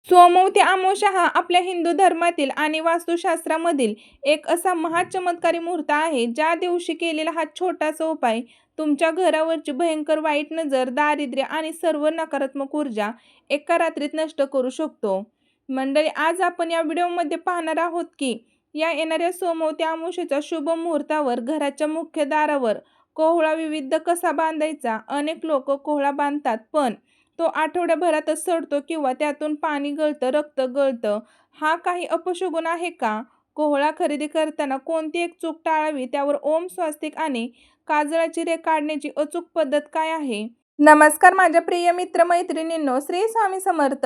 सोमवती अमावस्या हा आपल्या हिंदू धर्मातील आणि वास्तुशास्त्रामधील एक असा महाचमत्कारी मुहूर्त आहे, ज्या दिवशी केलेला हा छोटासा उपाय तुमच्या घरावरची भयंकर वाईट नजर, दारिद्र्य आणि सर्व नकारात्मक ऊर्जा एका रात्रीत नष्ट करू शकतो. मंडळी, आज आपण या व्हिडिओमध्ये पाहणार आहोत की या येणाऱ्या सोमवती अमावस्येच्या शुभ मुहूर्तावर घराच्या मुख्य दारावर कोहळा विविध कसा बांधायचा. अनेक लोक कोहळा बांधतात, पण तो आठवड्याभरातच सडतो किंवा त्यातून पाणी गळतं, रक्त गळतं. हा काही अपशकुन आहे का? कोहळा खरेदी करताना कोणती एक चूक टाळावी, त्यावर ओम स्वास्तिक आणि काजळाची रेघ काढण्याची अचूक पद्धत काय आहे? नमस्कार माझ्या प्रिय मित्र मैत्रिणींनो, श्री स्वामी समर्थ.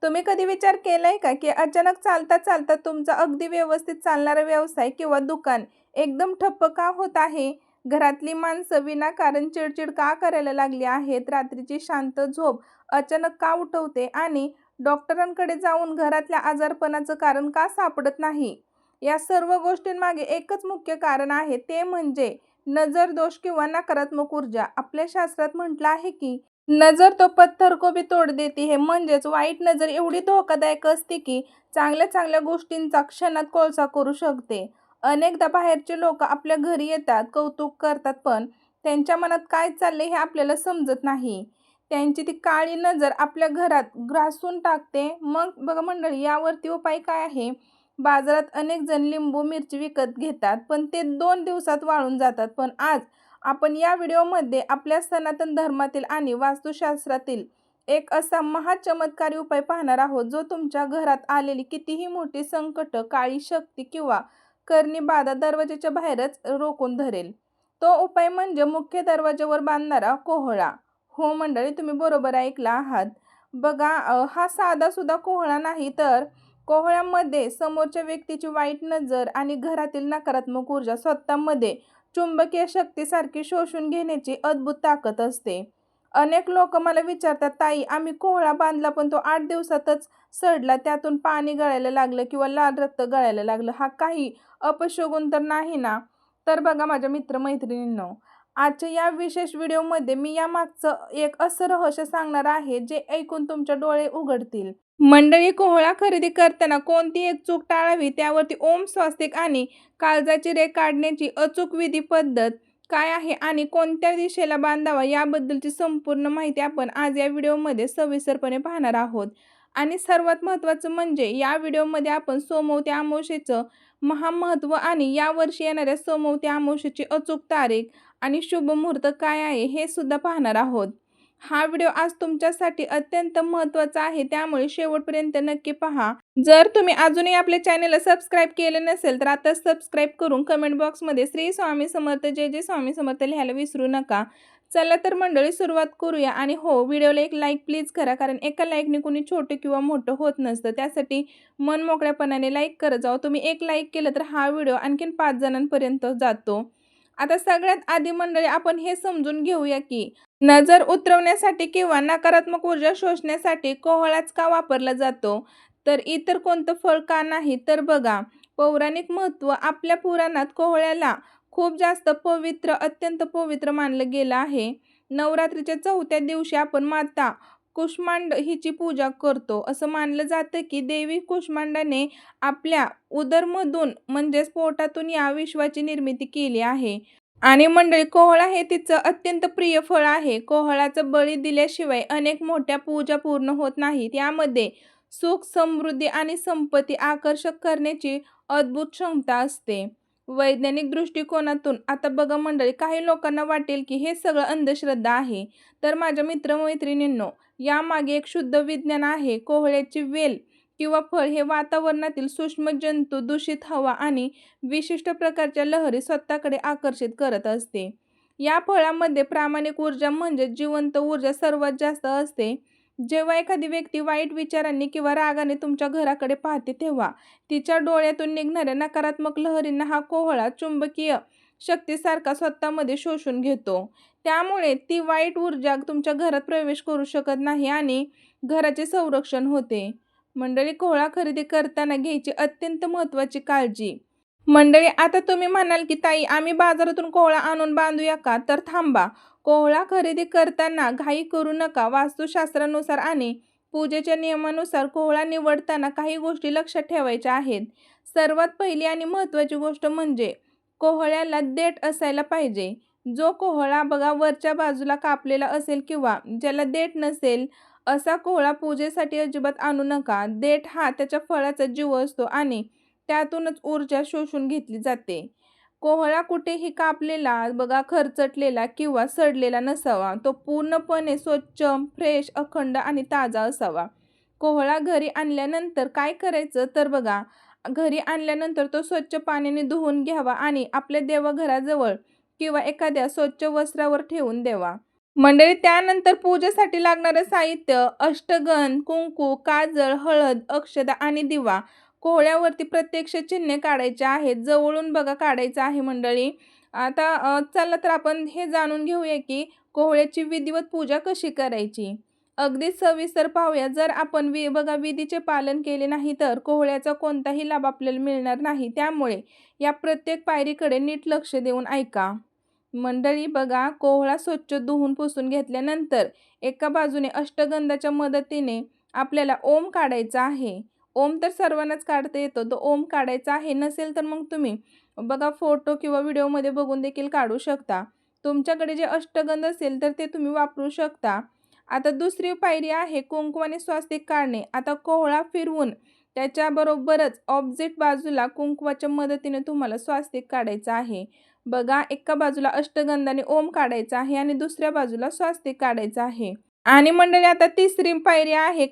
तुम्ही कधी विचार केलाय का की अचानक चालता चालता तुमचा अगदी व्यवस्थित चालणारा व्यवसाय किंवा दुकान एकदम ठप्प का होत आहे? घरातली माणसं विनाकारण चिडचिड का करायला लागली आहेत? रात्रीची शांत झोप अचानक का उठवते आणि डॉक्टरांकडे जाऊन घरातल्या आजारपणाचं कारण का सापडत नाही? या सर्व गोष्टींमागे एकच मुख्य कारण आहे, ते म्हणजे नजर दोष किंवा नकारात्मक ऊर्जा. आपल्या शास्त्रात म्हटलं आहे की नजर तो पत्थर को भी तोड देती है. म्हणजेच वाईट नजर एवढी धोकादायक असते की चांगल्या चांगल्या गोष्टींचा क्षणात कोळसा करू शकते. अनेकदा बाहेरचे लोक आपल्या घरी येतात, कौतुक करतात, पण त्यांच्या मनात काय चाललंय हे आपल्याला समजत नाही. त्यांची ती काळी नजर आपल्या घरात ग्रासून टाकते. मग बघा मंडळी, यावरती उपाय काय आहे? बाजारात अनेक जण लिंबू मिरची विकत घेतात, पण ते 2 दिवसात वाळून जातात. पण आज आपण या व्हिडिओमध्ये आपल्या सनातन धर्मातील आणि वास्तुशास्त्रातील एक असा महाचमत्कारी उपाय पाहणार आहोत, जो तुमच्या घरात आलेली कितीही मोठी संकट, काळी शक्ती किंवा करणी बाधा दरवाजाच्या बाहेरच रोखून धरेल. तो उपाय म्हणजे मुख्य दरवाजावर बांधणारा कोहळा. हो मंडळी, तुम्ही बरोबर ऐकला आहात. बघा, हा साधा सुद्धा कोहळा नाही, तर कोहळ्यामध्ये समोरच्या व्यक्तीची वाईट नजर आणि घरातील नकारात्मक ऊर्जा स्वतःमध्ये चुंबकीय शक्तीसारखी शोषून घेण्याची अद्भुत ताकद असते. अनेक लोक मला विचारतात, ताई आम्ही कोहळा बांधला पण तो 8 दिवसातच सडला, त्यातून पाणी गळायला लागलं किंवा लाल रक्त गळायला लागलं. हा काही अपशगुन तर नाही ना? तर बघा माझ्या मित्रमैत्रिणींनो, आजच्या या विशेष व्हिडिओमध्ये मी यामागचं एक असं रहस्य सांगणार आहे, जे ऐकून तुमचे डोळे उघडतील. मंडळी, कोहळा खरेदी करताना कोणती एक चूक टाळावी, त्यावरती ओम स्वास्तिक आणि काळजाची रेघ काढण्याची अचूक विधी पद्धत काय आहे आणि कोणत्या दिशेला बांधावा, याबद्दलची संपूर्ण माहिती आपण आज या व्हिडिओमध्ये सविस्तरपणे पाहणार आहोत. आणि सर्वात महत्त्वाचं म्हणजे या व्हिडिओमध्ये आपण सोमवती अमावस्येचं महामहत्त्व आणि यावर्षी येणाऱ्या सोमवती अमावस्येची अचूक तारीख आणि शुभ मुहूर्त काय आहे हे सुद्धा पाहणार आहोत. हा व्हिडिओ आज तुमच्यासाठी अत्यंत महत्त्वाचा आहे, त्यामुळे शेवटपर्यंत नक्की पहा. जर तुम्ही अजूनही आपल्या चॅनलला सबस्क्राईब केले नसेल तर आता सबस्क्राईब करून कमेंट बॉक्समध्ये श्री स्वामी समर्थ, जय जय स्वामी समर्थ लिहायला विसरू नका. चला तर मंडळी, सुरुवात करूया. आणि हो, व्हिडिओला एक लाईक प्लीज करा, कारण एका लाईकने कोणी छोटं किंवा मोठं होत नसतं. त्यासाठी मन मोकळ्यापणाने लाईक करत जाऊ. तुम्ही एक लाईक केलं तर हा व्हिडिओ आणखीन 5 जणांपर्यंत जातो. आता सगळ्यात आधी मंडळी, आपण हे समजून घेऊया की नजर उतरवण्यासाठी किंवा नकारात्मक ऊर्जा शोषण्यासाठी कोहळाच का वापरला जातो, तर इतर कोणतं फळ का नाही? तर बघा, पौराणिक महत्त्व. आपल्या पुराणात कोहळ्याला खूप जास्त पवित्र, अत्यंत पवित्र मानलं गेलं आहे. नवरात्रीच्या 4थ्या दिवशी आपण माता कुष्मांड हिची पूजा करतो. असं मानलं जातं की देवी कुष्मांडाने आपल्या उदरमधून म्हणजेच पोटातून या विश्वाची निर्मिती केली आहे. आणि मंडळी, कोहळा हे तिचं अत्यंत प्रिय फळ आहे. कोहळाचं बळी दिल्याशिवाय अनेक मोठ्या पूजा पूर्ण होत नाहीत. यामध्ये सुख, समृद्धी आणि संपत्ती आकर्षक करण्याची अद्भुत क्षमता असते. वैज्ञानिक दृष्टिकोनातून आता बघा मंडळी, काही लोकांना वाटेल की हे सगळं अंधश्रद्धा आहे, तर माझ्या मित्रमैत्रिणींनो, यामागे एक शुद्ध विज्ञान आहे. कोहळ्याची वेल किंवा फळ हे वातावरणातील सूक्ष्म जंतू, दूषित हवा आणि विशिष्ट प्रकारच्या लहरी स्वतःकडे आकर्षित करत असते. या फळामध्ये प्रामाणिक ऊर्जा म्हणजे जिवंत ऊर्जा सर्वात जास्त असते. जेव्हा एखादी व्यक्ती वाईट विचारांनी किंवा रागाने तुमच्या घराकडे पाहते, तेव्हा तिच्या डोळ्यातून निघणाऱ्या नकारात्मक लहरींना हा कोहळा चुंबकीय शक्तीसारखा स्वतःमध्ये शोषून घेतो. त्यामुळे ती वाईट ऊर्जा तुमच्या घरात प्रवेश करू शकत नाही आणि घराचे संरक्षण होते. मंडळी, कोहळा खरेदी करताना घ्यायची अत्यंत महत्त्वाची काळजी. मंडळी, आता तुम्ही म्हणाल की ताई आम्ही बाजारातून कोहळा आणून बांधूया का? तर थांबा. कोहळा खरेदी करताना घाई करू नका. वास्तुशास्त्रानुसार आणि पूजेच्या नियमानुसार कोहळा निवडताना काही गोष्टी लक्षात ठेवायच्या आहेत. सर्वात पहिली आणि महत्त्वाची गोष्ट म्हणजे कोहळ्याला देठ असायला पाहिजे. जो कोहळा बघा वरच्या बाजूला कापलेला असेल किंवा ज्याला देठ नसेल असा कोहळा पूजेसाठी अजिबात आणू नका. देठ हा त्याच्या फळाचा जीव असतो आणि त्यातूनच ऊर्जा शोषून घेतली जाते. कोहळा कुठेही कापलेला बघा खरचटलेला किंवा सडलेला नसावा. तो पूर्णपणे स्वच्छ, फ्रेश, अखंड आणि ताजा असावा. कोहळा घरी आणल्यानंतर काय करायचं तर बघा, घरी आणल्यानंतर तो स्वच्छ पाण्याने धुवून घ्यावा आणि आपल्या देवघराजवळ किंवा एखाद्या स्वच्छ वस्त्रावर ठेवून द्यावा. मंडळी, त्यानंतर पूजेसाठी लागणारं साहित्य अष्टगंध, कुंकू, काजळ, हळद, अक्षता आणि दिवा. कोहळ्यावरती प्रत्यक्ष चिन्हे काढायचे आहेत. जवळून बघा काढायचं आहे मंडळी. आता चला तर आपण हे जाणून घेऊया की कोहळ्याची विधिवत पूजा कशी करायची. अगदी सविस्तर पाहूया. जर आपण बघा विधीचे पालन केले नाही तर कोहळ्याचा कोणताही लाभ आपल्याला मिळणार नाही. त्यामुळे या प्रत्येक पायरीकडे नीट लक्ष देऊन ऐका. मंडळी बघा, कोहळा स्वच्छ धुवून पुसून घेतल्यानंतर एका बाजूने अष्टगंधाच्या मदतीने आपल्याला ओम काढायचा आहे. ओम तर सर्वांनाच काढता येतो. तो ओम काढायचा आहे. नसेल तर मग तुम्ही बघा फोटो किंवा व्हिडिओमध्ये बघून देखील काढू शकता. तुमच्याकडे जे अष्टगंध असेल तर ते तुम्ही वापरू शकता. आता दुसरी पायरी आहे कुंकू आणि स्वास्तिक काढणे. आता कोहळा फिरवून त्याच्याबरोबरच ऑपोजिट बाजूला कुंकवाच्या मदतीने तुम्हाला स्वास्तिक काढायचं आहे. बघा, एका बाजूला अष्टगंधाने ओम काढायचा आहे आणि दुसऱ्या बाजूला स्वास्तिक काढायचं आहे. आणि मंडळी आता तिसरी पायरी आहे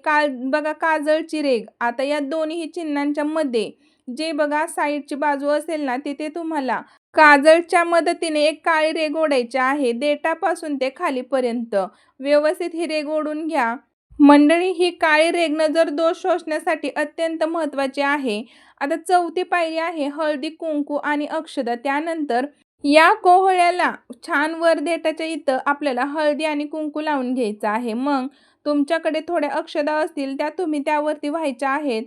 बघा काजळची रेघ. आता या दोन्ही चिन्हांच्या मध्ये जे बघा साईडची बाजू असेल ना तिथे तुम्हाला काजळच्या मदतीने एक काळी रेघ ओढायची आहे. देठापासून ते खालीपर्यंत व्यवस्थित ही रेघ ओढून घ्या. मंडळी, ही काळी रेघ नजर दोष शोषण्यासाठी अत्यंत महत्त्वाची आहे. आता चौथी पायरी आहे हळदी, कुंकू आणि अक्षता. त्यानंतर या कोहळ्याला छान वर देठाच्या इथं आपल्याला हळदी आणि कुंकू लावून घ्यायचं आहे. मग तुमच्याकडे थोड्या अक्षता असतील त्या तुम्ही त्यावरती व्हायच्या आहेत.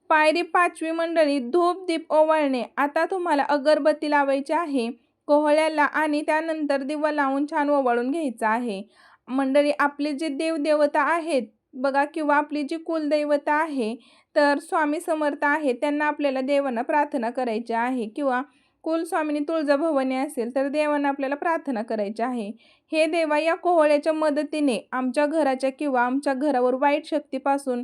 पायरी पाचवी मंडळी धूप दीप ओवाळणे. आता तुम्हाला अगरबत्ती लावायची आहे कोहळ्याला आणि त्यानंतर दिवा लावून छान ओवाळून घ्यायचा आहे. मंडळी, आपले जे देवदेवता आहेत बघा किंवा आपली जी कुलदैवता आहे तर स्वामी समर्थ आहे त्यांना आपल्याला देवांना प्रार्थना करायची आहे किंवा कुलस्वामिनी तुळजाभवानी असेल तर देवांना आपल्याला प्रार्थना करायची आहे. हे देवा, या कोहळ्याच्या मदतीने आमच्या घराच्या किंवा आमच्या घरावर वाईट शक्तीपासून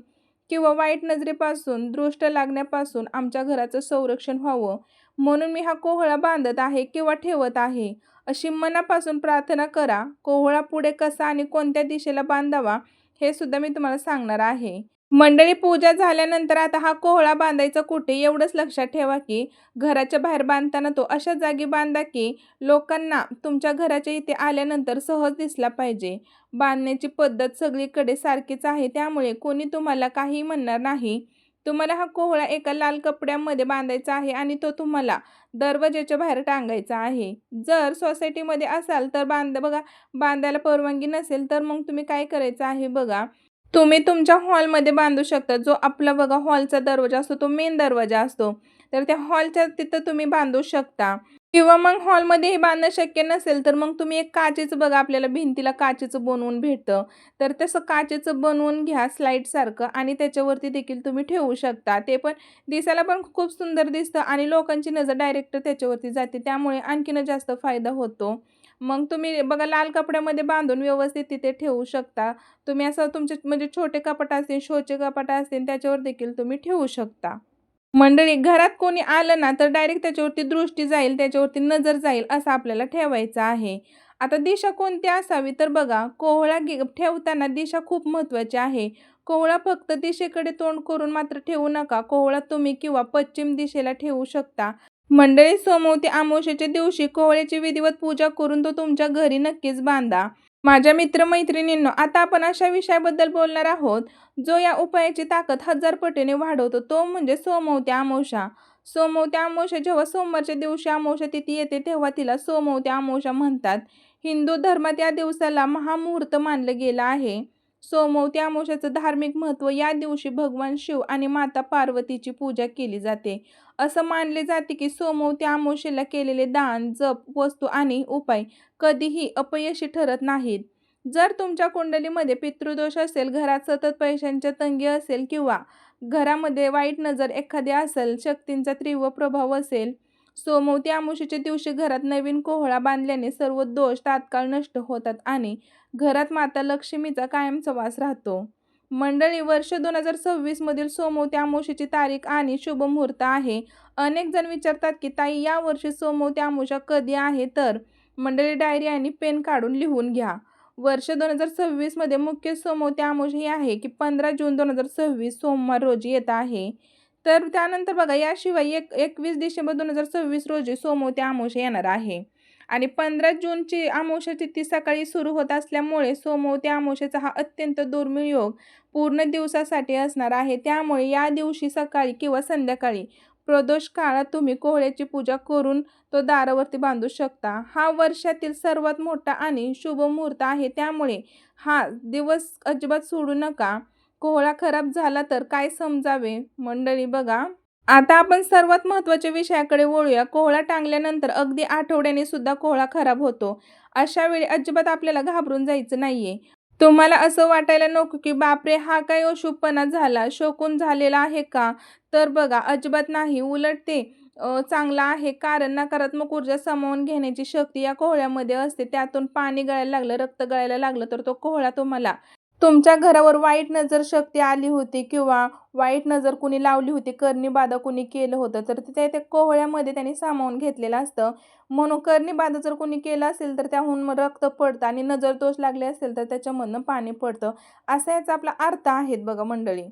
किंवा वाईट नजरेपासून, दृष्ट लागण्यापासून आमच्या घराचं संरक्षण व्हावं म्हणून मी हा कोहळा बांधत आहे किंवा ठेवत आहे, अशी मनापासून प्रार्थना करा. कोहळा पुढे कसा आणि कोणत्या दिशेला बांधावा हे सुद्धा मी तुम्हाला सांगणार आहे. मंडळी, पूजा झाल्यानंतर आता हा कोहळा बांधायचा कुठे एवढंच लक्षात ठेवा की घराच्या बाहेर बांधताना तो अशा जागी बांधा की लोकांना तुमच्या घराच्या इथे आल्यानंतर सहज दिसला पाहिजे. बांधण्याची पद्धत सगळीकडे सारखीच आहे त्यामुळे कोणी तुम्हाला काही म्हणणार नाही. तुम्हाला हा कोहळा एका लाल कपड्यामध्ये बांधायचा आहे आणि तो तुम्हाला दरवाजाच्या बाहेर टांगायचा आहे. जर सोसायटीमध्ये असाल तर बांधायला परवानगी नसेल तर मग तुम्ही काय करायचं आहे बघा, तुम्ही तुमच्या हॉलमध्ये बांधू शकता. जो आपला बघा हॉलचा दरवाजा असतो तो मेन दरवाजा असतो तर त्या हॉलच्या तिथं तुम्ही बांधू शकता. किंवा मग हॉलमध्येही बांधणं शक्य नसेल तर मग तुम्ही एक काचेचं बघा आपल्याला भिंतीला काचेचं बनवून भेटतं तर तसं काचेचं बनवून घ्या स्लाईडसारखं आणि त्याच्यावरती देखील तुम्ही ठेवू शकता. ते पण दिसायला पण खूप सुंदर दिसतं आणि लोकांची नजर डायरेक्ट त्याच्यावरती जाते त्यामुळे आणखीन जास्त फायदा होतो. मग तुम्ही बघा लाल कपड्यामध्ये बांधून व्यवस्थित तिथे ठेवू शकता. तुम्ही असं तुमचे म्हणजे छोटे कपाट असतील, शोचे कपाट असतील त्याच्यावर देखील तुम्ही ठेवू शकता. मंडळी, घरात कोणी आलं ना तर डायरेक्ट त्याच्यावरती दृष्टी जाईल, त्याच्यावरती नजर जाईल असं आपल्याला ठेवायचं आहे. आता दिशा कोणती असावी तर बघा, कोहळा ठेवताना दिशा खूप महत्त्वाची आहे. कोहळा फक्त दिशेकडे तोंड करून मात्र ठेवू नका. कोहळा तुम्ही किंवा पश्चिम दिशेला ठेवू शकता. मंडळी, सोमवती अमावस्येच्या दिवशी कोहळ्याची विधिवत पूजा करून तो तुमच्या घरी नक्कीच बांधा. माझ्या मित्रमैत्रिणींनो, आता आपण अशा विषयाबद्दल बोलणार आहोत जो या उपायाची ताकद 1000 पटीने वाढवतो. तो म्हणजे सोमवती अमावस्या. सोमवती अमावस्या जेव्हा सोमवारच्या दिवशी अमावस्या तिथी येते तेव्हा तिला सोमवती अमावस्या म्हणतात. हिंदू धर्मात या दिवसाला महामुहूर्त मानलं गेलं आहे. सोमवती अमावस्याचं धार्मिक महत्त्व, या दिवशी भगवान शिव आणि माता पार्वतीची पूजा केली जाते. असं मानले जाते की सोमवती अमावस्येला केलेले दान, जप, वस्तू आणि उपाय कधीही अपयशी ठरत नाहीत. जर तुमच्या कुंडलीमध्ये पितृदोष असेल, घरात सतत पैशांची तंगी असेल किंवा घरामध्ये वाईट नजर एखादी असेल, शक्तींचा तीव्र प्रभाव असेल, सोमवती अमावस्येच्या दिवशी घरात नवीन कोहळा बांधल्याने सर्व दोष तात्काळ नष्ट होतात आणि घरात माता लक्ष्मीचा कायमचा वास राहतो. मंडळी, वर्ष 2026 मधील सोमवती अमावस्येची तारीख आणि शुभ मुहूर्त आहे. अनेक जण विचारतात की ताई, या वर्षी सोमवती अमावस्या कधी आहे? तर मंडळी, डायरी आणि पेन काढून लिहून घ्या. वर्ष 2026 मध्ये मुख्य सोमवती अमावस्या ही आहे की 15 जून 2026 सोमवार रोजी येत आहे. तर त्यानंतर बघा, याशिवाय 21 डिसेंबर 2026 रोजी सोमवती अमावस्या येणार आहे आणि 15 जूनची अमावस्या तिथी सकाळी सुरू होत असल्यामुळे सोमवती अमावस्येचा हा अत्यंत दुर्मिळ योग पूर्ण दिवसासाठी असणार आहे. त्यामुळे या दिवशी सकाळी किंवा संध्याकाळी प्रदोष काळात तुम्ही कोहळ्याची पूजा करून तो दारावरती बांधू शकता. हा वर्षातील सर्वात मोठा आणि शुभ मुहूर्त आहे, त्यामुळे हा दिवस अजिबात सोडू नका. कोहळा खराब झाला तर काय समजावे? मंडळी बघा, आता आपण सर्वात महत्त्वाच्या विषयाकडे वळूया. कोहळा टांगल्यानंतर अगदी आठवड्याने सुद्धा कोहळा खराब होतो. अशा वेळी अजिबात आपल्याला घाबरून जायचं नाहीये. तुम्हाला असं वाटायला नको की बापरे, हा काय अशुभपणा झाला, शोकून झालेला आहे का? तर बघा, अजिबात नाही. उलट ते चांगलं आहे, कारण नकारात्मक ऊर्जा सामावून घेण्याची शक्ती या कोहळ्यामध्ये असते. त्यातून पाणी गळायला लागलं, रक्त गळायला लागलं तर तो कोहळा तुम्हाला तुमच्या घरावर वाईट नजर शक्ती आली होती किंवा वाईट नजर कुणी लावली होती, करणी बाधा कुणी केलं होतं, तर ते त्या कोहळ्यामध्ये त्यांनी सामावून घेतलेलं असतं. म्हणून करणी बाधा जर कुणी केलं असेल तर त्याहून मग रक्त पडतं आणि नजर दोष लागले असेल तर त्याच्यामधनं पाणी पडतं. असा याचा आपला अर्थ आहेत बघा मंडळी.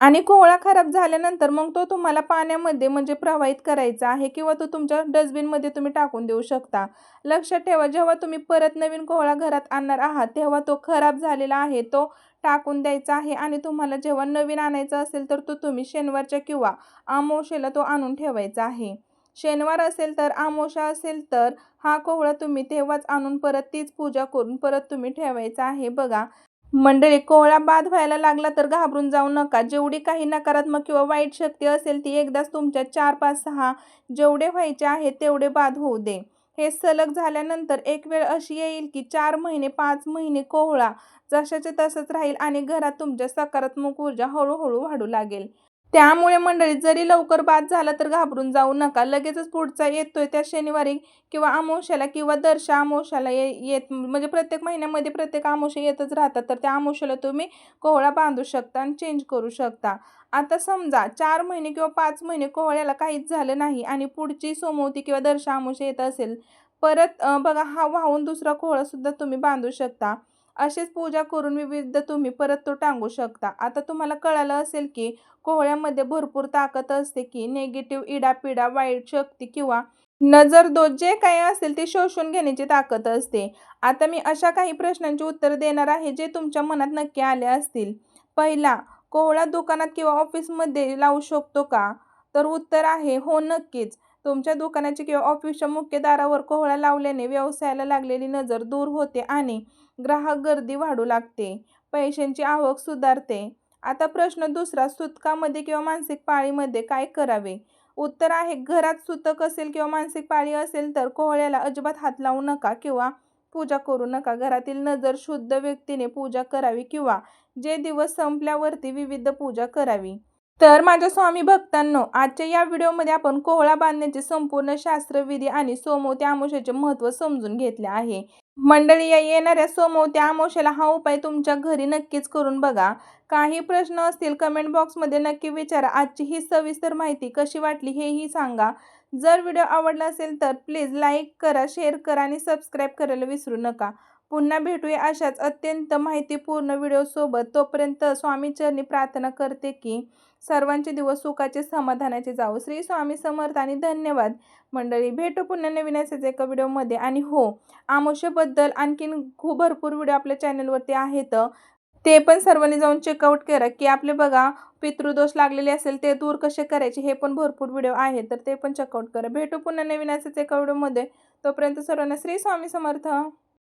आणि कोहळा खराब झाल्यानंतर मग तो तुम्हाला पाण्यामध्ये म्हणजे प्रवाहित करायचा आहे किंवा तो तुमच्या डस्टबिनमध्ये तुम्ही टाकून देऊ शकता. लक्षात ठेवा, जेव्हा तुम्ही परत नवीन कोहळा घरात आणणार आहात तेव्हा तो खराब झालेला आहे तो टाकून द्यायचा आहे आणि तुम्हाला जेव्हा नवीन आणायचा असेल तर तो तुम्ही शनिवारच्या किंवा अमावस्येला तो आणून ठेवायचा आहे. शनिवार असेल तर, अमावस्या असेल तर हा कोहळा तुम्ही तेव्हाच आणून परत तीच पूजा करून परत तुम्ही ठेवायचा आहे. बघा मंडळी, कोहळा बाद व्हायला लागला तर घाबरून जाऊ नका. जेवढी काही नकारात्मक किंवा वाईट शक्ती असेल ती एकदाच तुमच्या 4, 5, 6 जेवढे व्हायचे आहेत तेवढे बाद होऊ दे. हे सलग झाल्यानंतर एक वेळ अशी येईल की 4 महिने, 5 महिने कोहळा जशाचे तसंच राहील आणि घरात तुमच्या सकारात्मक ऊर्जा हळूहळू वाढू लागेल. त्यामुळे मंडळी, जरी लवकर बाद झाला तर घाबरून जाऊ नका. लगेचच पुढचा येतोय त्या शनिवारी किंवा अमावस्याला किंवा दरशा अमावस्याला येत म्हणजे प्रत्येक महिन्यामध्ये प्रत्येक अमावस्या येतच राहतात, तर त्या अमावस्याला तुम्ही कोहळा बांधू शकता आणि चेंज करू शकता. आता समजा 4 महिने किंवा 5 महिने कोहळ्याला काहीच झालं नाही आणि पुढची सोमवती किंवा दरशा अमावस्या येत असेल, परत बघा, हा वाहून दुसरा कोहळा सुद्धा तुम्ही बांधू शकता. अशीच पूजा करून विविध तुम्ही परत तो टांगू शकता. आता तुम्हाला कळालं असेल की कोहळ्यामध्ये भरपूर ताकद असते की निगेटिव्ह इडापिडा, वाईट शक्ती किंवा नजर दोष जे काही असेल ते शोषून घेण्याची ताकद असते. आता मी अशा काही प्रश्नांची उत्तर देणार आहे जे तुमच्या मनात नक्की आले असतील. पहिला, कोहळा दुकानात किंवा ऑफिसमध्ये लावू शकतो का? तर उत्तर आहे हो, नक्कीच. तुमच्या दुकानाच्या किंवा ऑफिसच्या मुख्य दारावर कोहळा लावल्याने व्यवसायाला लागलेली नजर दूर होते आणि ग्राहक गर्दी वाढू लागते. पैशांची आवक सुधारते. आता प्रश्न दुसरा, सुतकामध्ये किंवा मासिक पाळीमध्ये काय करावे? उत्तर आहे, घरात सुतक असेल किंवा मासिक पाळी असेल तर कोहळ्याला अजिबात हात लावू नका किंवा पूजा करू नका. घरातील नजर शुद्ध व्यक्तीने पूजा करावी किंवा जे दिवस संपल्यावरती विविध पूजा करावी. तर माझ्या स्वामी भक्तांनो, आजच्या या व्हिडिओमध्ये आपण कोहळा बांधण्याचे संपूर्ण शास्त्रविधी आणि सोमवती अमावस्येचे महत्त्व समजून घेतले आहे. मंडळी, या येणाऱ्या सोमवती अमावस्येला हा उपाय तुमच्या घरी नक्कीच करून बघा. काही प्रश्न असतील कमेंट बॉक्समध्ये नक्की विचारा. आजची ही सविस्तर माहिती कशी वाटली हेही सांगा. जर व्हिडिओ आवडला असेल तर प्लीज लाईक करा, शेअर करा आणि सबस्क्राईब करायला विसरू नका. पुन्हा भेटूया अशाच अत्यंत माहितीपूर्ण व्हिडिओसोबत. तोपर्यंत स्वामीचरणी प्रार्थना करते की सर्वांचे दिवस सुखाचे, समाधानाचे जावो. श्री स्वामी समर्थ आणि धन्यवाद. मंडळी, भेटू पुन्हा नवीन असेच एका व्हिडिओमध्ये. आणि हो, अमावस्येबद्दल आणखीन खूप भरपूर व्हिडिओ आपल्या चॅनलवरती आहेत, ते पण सर्वांनी जाऊन चेकआउट करा की आपले बघा पितृदोष लागलेले असेल ते दूर कसे करायचे, हे पण भरपूर व्हिडिओ आहेत, तर ते पण चेकआउट करा. भेटू पुन्हा नवीन असेच एका व्हिडिओमध्ये. तोपर्यंत सर्वांना श्री स्वामी समर्थ.